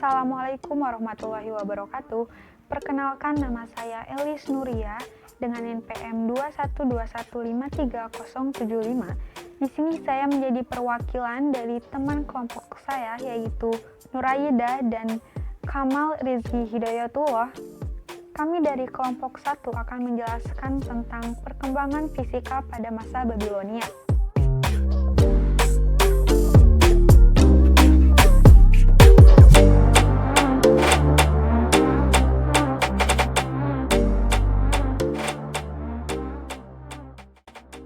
Assalamualaikum warahmatullahi wabarakatuh. Perkenalkan, nama saya Elis Nuria dengan NPM 212153075. Di sini saya menjadi perwakilan dari teman kelompok saya, yaitu Nurayida dan Kamal Rizky Hidayatullah. Kami dari kelompok 1 akan menjelaskan tentang perkembangan fisika pada masa Babilonia.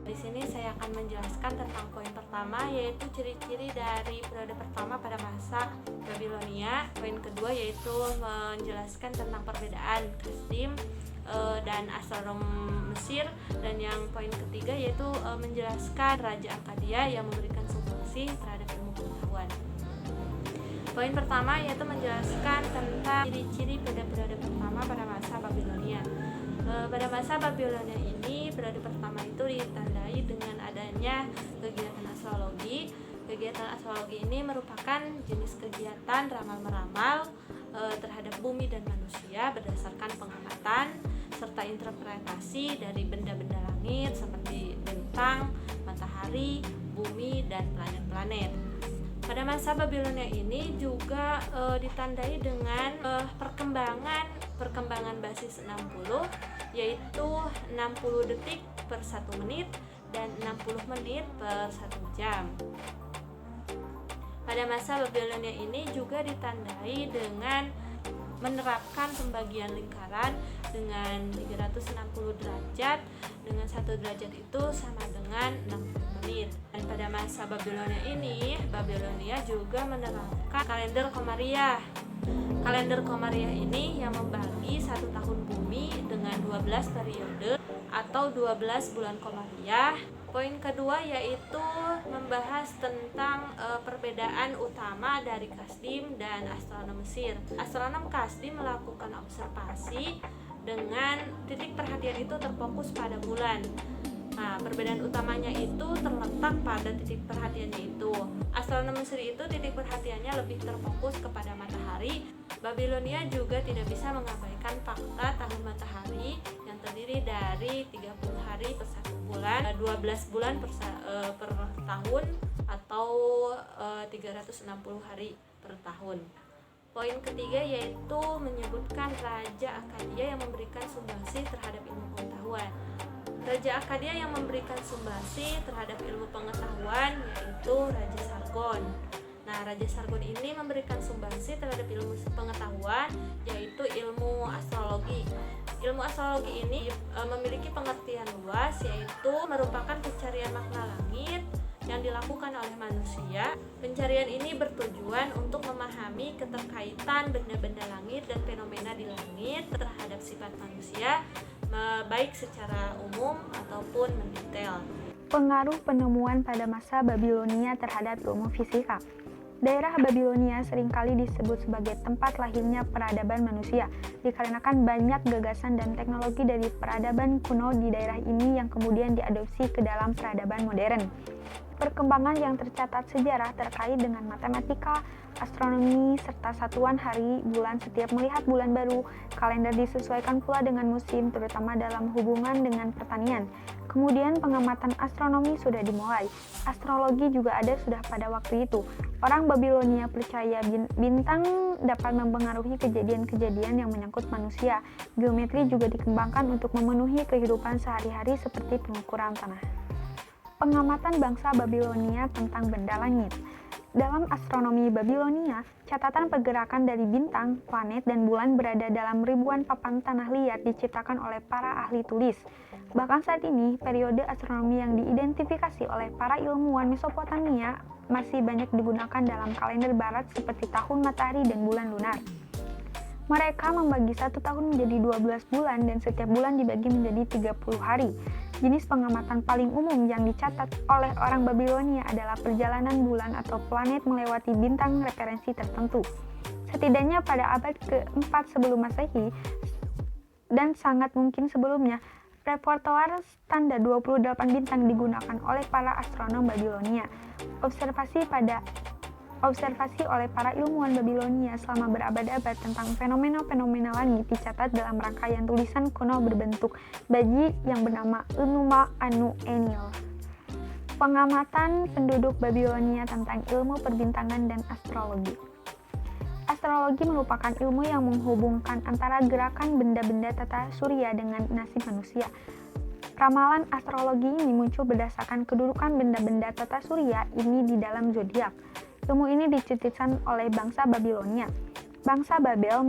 Di sini saya akan menjelaskan tentang poin pertama, yaitu ciri-ciri dari periode pertama pada masa Babilonia. Poin kedua yaitu menjelaskan tentang perbedaan Kasdim dan astronom Mesir, dan yang poin ketiga yaitu menjelaskan Raja Akkadia yang memberikan sumbangsi terhadap ilmu pengetahuan. Poin pertama yaitu menjelaskan tentang ciri-ciri pada periode pertama pada masa Babilonia. Pada masa Babilonia ini, periode pertama itu ditandai dengan adanya kegiatan astrologi. Kegiatan astrologi ini merupakan jenis kegiatan ramal-meramal terhadap bumi dan manusia berdasarkan pengamatan serta interpretasi dari benda-benda langit seperti bintang, matahari, bumi, dan planet-planet. Pada masa Babilonia ini juga ditandai dengan perkembangan basis 60, yaitu 60 detik per 1 menit dan 60 menit per 1 jam. Pada masa Babilonia ini juga ditandai dengan menerapkan pembagian lingkaran dengan 360 derajat, dengan 1 derajat itu sama dengan 60 menit. Dan pada masa Babilonia ini, Babilonia juga menerapkan kalender Komariah. Kalender Komariah ini yang membagi 1 tahun bumi dengan 12 periode atau 12 bulan Komariah. Poin kedua yaitu membahas tentang perbedaan utama dari Kasdim dan astronom Mesir. Astronom Kasdim melakukan observasi dengan titik perhatian itu terfokus pada bulan. Nah, perbedaan utamanya itu terletak pada titik perhatiannya itu. Astronom Mesir itu titik perhatiannya lebih terfokus kepada matahari. Babilonia juga tidak bisa mengabaikan fakta tahun matahari yang terdiri dari 30 hari per 1 bulan, 12 bulan per tahun, atau 360 hari per tahun. Poin ketiga yaitu menyebutkan Raja Akkadia yang memberikan sumbangsi terhadap ilmu pengetahuan. Raja Akkadia yang memberikan sumbangsi terhadap ilmu pengetahuan yaitu Raja Sargon. Nah, Raja Sargon ini memberikan sumbangsi terhadap ilmu pengetahuan yaitu ilmu astrologi. Ilmu astrologi ini memiliki pengertian luas, yaitu merupakan pencarian makna langit yang dilakukan oleh manusia. Pencarian ini bertujuan untuk memahami keterkaitan benda-benda langit dan fenomena di langit terhadap sifat manusia, baik secara umum ataupun mendetail. Pengaruh penemuan pada masa Babilonia terhadap ilmu fisika. Daerah Babilonia seringkali disebut sebagai tempat lahirnya peradaban manusia, dikarenakan banyak gagasan dan teknologi dari peradaban kuno di daerah ini yang kemudian diadopsi ke dalam peradaban modern. Perkembangan yang tercatat sejarah terkait dengan matematika, astronomi, serta satuan hari, bulan setiap melihat bulan baru. Kalender disesuaikan pula dengan musim, terutama dalam hubungan dengan pertanian. Kemudian pengamatan astronomi sudah dimulai. Astrologi juga ada sudah pada waktu itu. Orang Babilonia percaya bintang dapat mempengaruhi kejadian-kejadian yang menyangkut manusia. Geometri juga dikembangkan untuk memenuhi kehidupan sehari-hari seperti pengukuran tanah. Pengamatan bangsa Babilonia tentang benda langit. Dalam astronomi Babilonia, catatan pergerakan dari bintang, planet, dan bulan berada dalam ribuan papan tanah liat diciptakan oleh para ahli tulis. Bahkan saat ini, periode astronomi yang diidentifikasi oleh para ilmuwan Mesopotamia masih banyak digunakan dalam kalender barat seperti tahun matahari dan bulan lunar. Mereka membagi 1 tahun menjadi 12 bulan dan setiap bulan dibagi menjadi 30 hari. Jenis pengamatan paling umum yang dicatat oleh orang Babilonia adalah perjalanan bulan atau planet melewati bintang referensi tertentu. Setidaknya pada abad ke-4 sebelum Masehi dan sangat mungkin sebelumnya, repertoar standar 28 bintang digunakan oleh para astronom Babilonia. Observasi oleh para ilmuwan Babilonia selama berabad-abad tentang fenomena-fenomena langit dicatat dalam rangkaian tulisan kuno berbentuk baji yang bernama Enuma Anu Enlil. Pengamatan penduduk Babilonia tentang ilmu perbintangan dan astrologi. Astrologi merupakan ilmu yang menghubungkan antara gerakan benda-benda tata surya dengan nasib manusia. Ramalan astrologi ini muncul berdasarkan kedudukan benda-benda tata surya ini di dalam zodiak. Ilmu ini dicetuskan oleh bangsa Babilonia. Bangsa Babel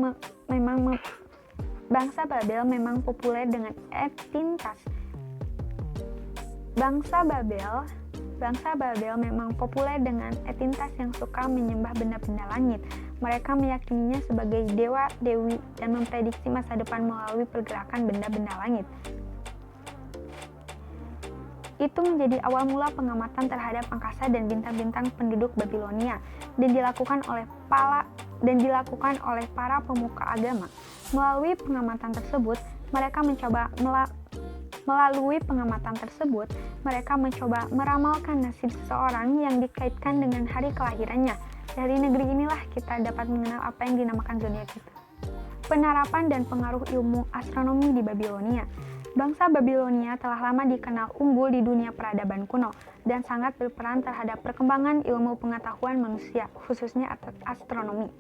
memang populer dengan entitas. Bangsa Babel memang populer dengan entitas yang suka menyembah benda-benda langit. Mereka meyakininya sebagai dewa-dewi dan memprediksi masa depan melalui pergerakan benda-benda langit. Itu menjadi awal mula pengamatan terhadap angkasa dan bintang-bintang penduduk Babilonia dan dilakukan oleh para pemuka agama. Melalui pengamatan tersebut, mereka mencoba meramalkan nasib seseorang yang dikaitkan dengan hari kelahirannya. Dari negeri inilah kita dapat mengenal apa yang dinamakan zodiak itu. Penerapan dan pengaruh ilmu astronomi di Babilonia. Bangsa Babilonia telah lama dikenal unggul di dunia peradaban kuno dan sangat berperan terhadap perkembangan ilmu pengetahuan manusia, khususnya astronomi.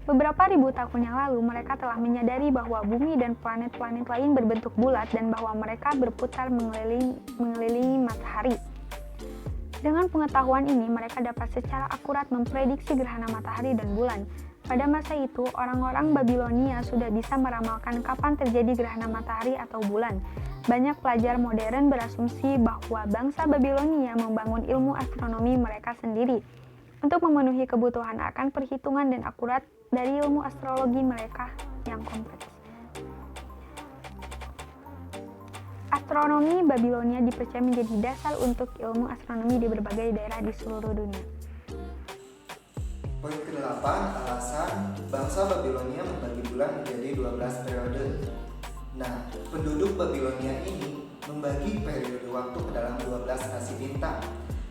Beberapa ribu tahun yang lalu, mereka telah menyadari bahwa bumi dan planet-planet lain berbentuk bulat dan bahwa mereka berputar mengelilingi matahari. Dengan pengetahuan ini, mereka dapat secara akurat memprediksi gerhana matahari dan bulan. Pada masa itu, orang-orang Babilonia sudah bisa meramalkan kapan terjadi gerhana matahari atau bulan. Banyak pelajar modern berasumsi bahwa bangsa Babilonia membangun ilmu astronomi mereka sendiri untuk memenuhi kebutuhan akan perhitungan dan akurat dari ilmu astrologi mereka yang kompleks. Astronomi Babilonia dipercaya menjadi dasar untuk ilmu astronomi di berbagai daerah di seluruh dunia. Poin ke-8, alasan bangsa Babilonia membagi bulan menjadi 12 periode. Nah, penduduk Babilonia ini membagi periode waktu ke dalam 12 rasi bintang.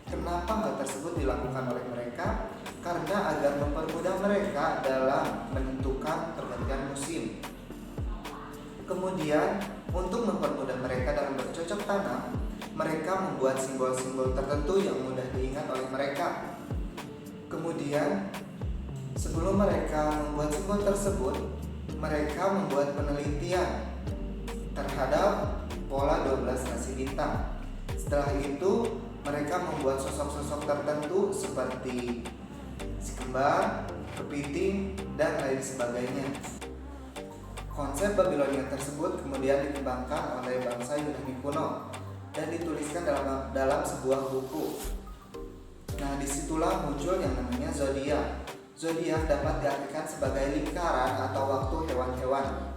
Kenapa hal tersebut dilakukan oleh mereka? Karena agar mempermudah mereka dalam menentukan pergantian musim. Kemudian, untuk mempermudah mereka dalam bercocok tanam, mereka membuat simbol-simbol tertentu yang mudah diingat oleh mereka. Kemudian, sebelum mereka membuat simbol tersebut, mereka membuat penelitian terhadap pola 12 rasi bintang. Setelah itu, mereka membuat sosok-sosok tertentu seperti si kembar, kepiting, dan lain sebagainya. Konsep Babilonia tersebut kemudian dikembangkan oleh bangsa Yunani kuno dan dituliskan dalam sebuah buku. Nah, disitulah muncul yang namanya zodiak. Zodiak dapat diartikan sebagai lingkaran atau waktu hewan-hewan.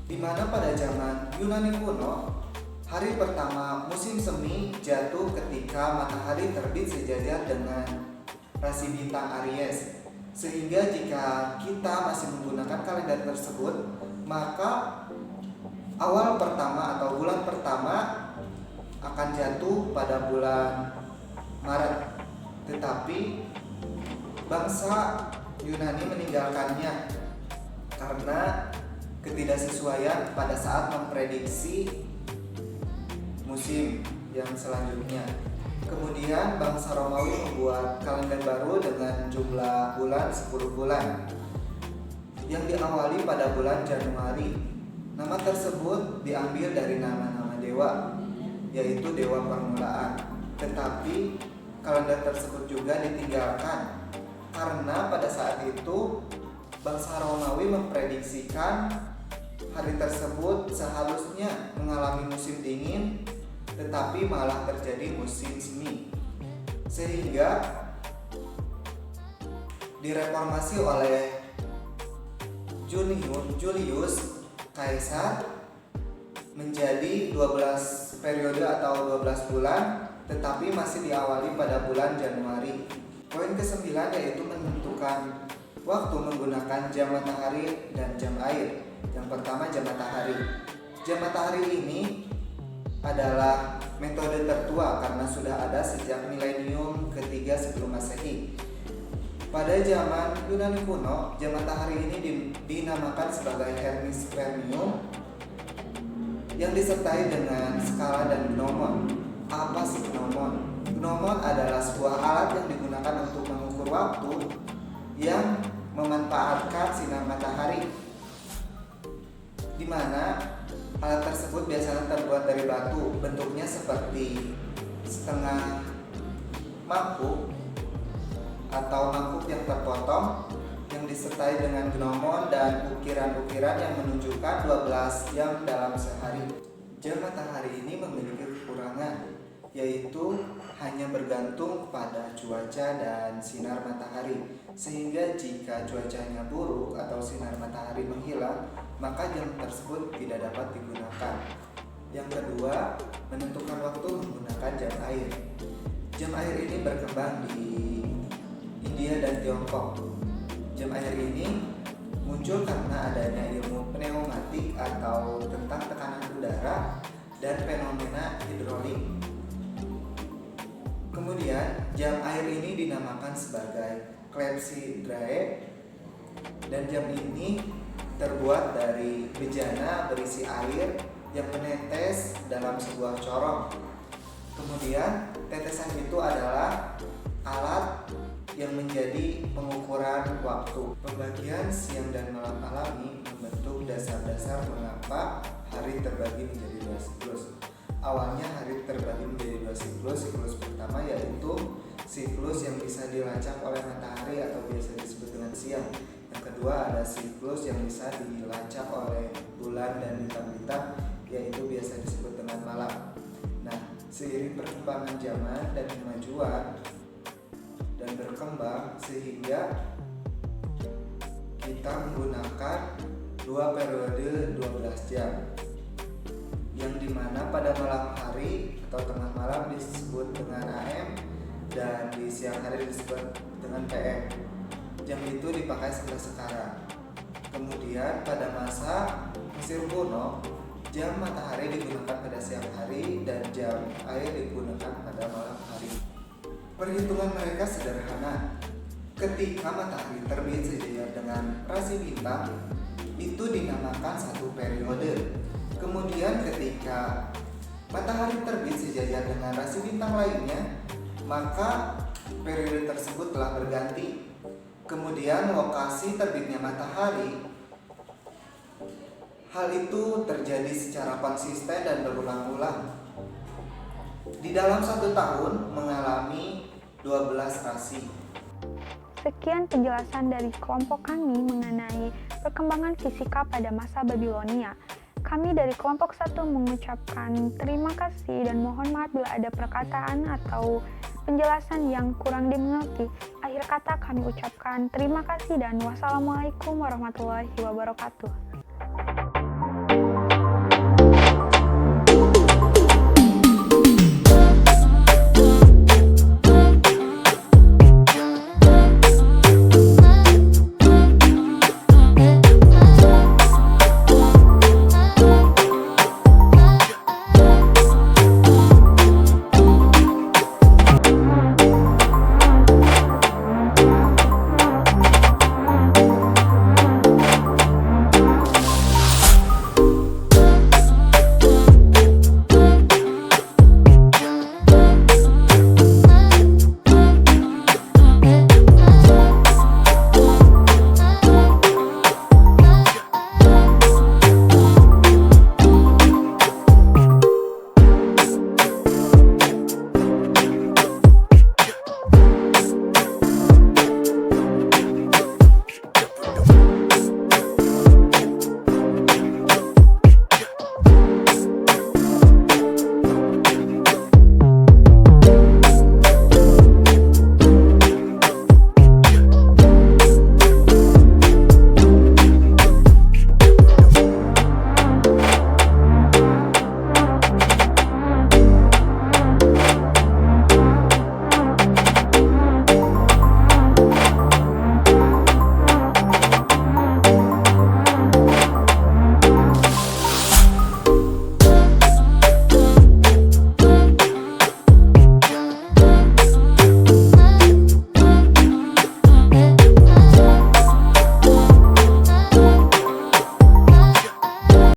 Di mana pada zaman Yunani kuno, hari pertama musim semi jatuh ketika matahari terbit sejajar dengan rasi bintang Aries. Sehingga jika kita masih menggunakan kalender tersebut, maka awal pertama atau bulan pertama akan jatuh pada bulan Maret. Tetapi bangsa Yunani meninggalkannya karena ketidaksesuaian pada saat memprediksi musim yang selanjutnya. Kemudian bangsa Romawi membuat kalender baru dengan jumlah bulan 10 bulan yang diawali pada bulan Januari. Nama tersebut diambil dari nama-nama dewa, yaitu dewa permulaan. Tetapi kalender tersebut juga ditinggalkan karena pada saat itu bangsa Romawi memprediksikan hari tersebut seharusnya mengalami musim dingin, tetapi malah terjadi musim semi, sehingga direformasi oleh Julius Kaisar menjadi 12 periode atau 12 bulan, tetapi masih diawali pada bulan Januari. Poin ke-9 yaitu menentukan waktu menggunakan jam matahari dan jam air. Yang pertama, jam matahari. Jam matahari ini adalah metode tertua karena sudah ada sejak milenium ketiga sebelum Masehi. Pada zaman Yunani kuno, jam matahari ini dinamakan sebagai Hermes Premium yang disertai dengan skala dan gnomon. Apa sih gnomon? Gnomon adalah sebuah alat yang digunakan untuk mengukur waktu yang memanfaatkan sinar matahari, di mana alat tersebut biasanya terbuat dari batu, bentuknya seperti setengah mangkuk atau mangkuk yang terpotong yang disertai dengan gnomon dan ukiran-ukiran yang menunjukkan 12 jam dalam sehari. Jam matahari ini memiliki kekurangan, yaitu hanya bergantung pada cuaca dan sinar matahari, sehingga jika cuacanya buruk atau sinar matahari menghilang, maka jam tersebut tidak dapat digunakan. Yang kedua, menentukan waktu menggunakan jam air. Jam air ini berkembang di India dan Tiongkok. Jam air ini muncul karena adanya ilmu pneumatik atau tentang tekanan udara dan fenomena hidrolik. Kemudian, jam air ini dinamakan sebagai clepsydrae, dan jam ini terbuat dari bejana berisi air yang menetes dalam sebuah corong. Kemudian, tetesan itu adalah alat yang menjadi pengukuran waktu. Pembagian siang dan malam alami membentuk dasar-dasar mengapa hari terbagi menjadi dua siklus. Awalnya hari terbagi menjadi dua siklus. Siklus pertama yaitu siklus yang bisa dilacak oleh matahari atau biasa disebut dengan siang. Yang kedua ada siklus yang bisa dilacak oleh bulan dan bintang-bintang, yaitu biasa disebut dengan malam. Nah, seiring perkembangan zaman dan kemajuan dan berkembang, sehingga kita menggunakan dua periode 12 jam, yang dimana pada malam hari atau tengah malam disebut dengan AM dan di siang hari disebut dengan PM. Jam itu dipakai sampai sekarang. Kemudian pada masa Mesir kuno, jam matahari digunakan pada siang hari dan jam air digunakan pada malam hari. Perhitungan mereka sederhana. Ketika matahari terbit sejajar dengan rasi bintang, itu dinamakan satu periode. Kemudian ketika matahari terbit sejajar dengan rasi bintang lainnya, maka periode tersebut telah berganti. Kemudian lokasi terbitnya matahari, hal itu terjadi secara konsisten dan berulang-ulang. Di dalam satu tahun mengalami 12 rasi. Sekian penjelasan dari kelompok kami mengenai perkembangan fisika pada masa Babilonia. Kami dari kelompok 1 mengucapkan terima kasih dan mohon maaf bila ada perkataan atau penjelasan yang kurang dimengerti. Akhir kata kami ucapkan terima kasih dan wassalamualaikum warahmatullahi wabarakatuh.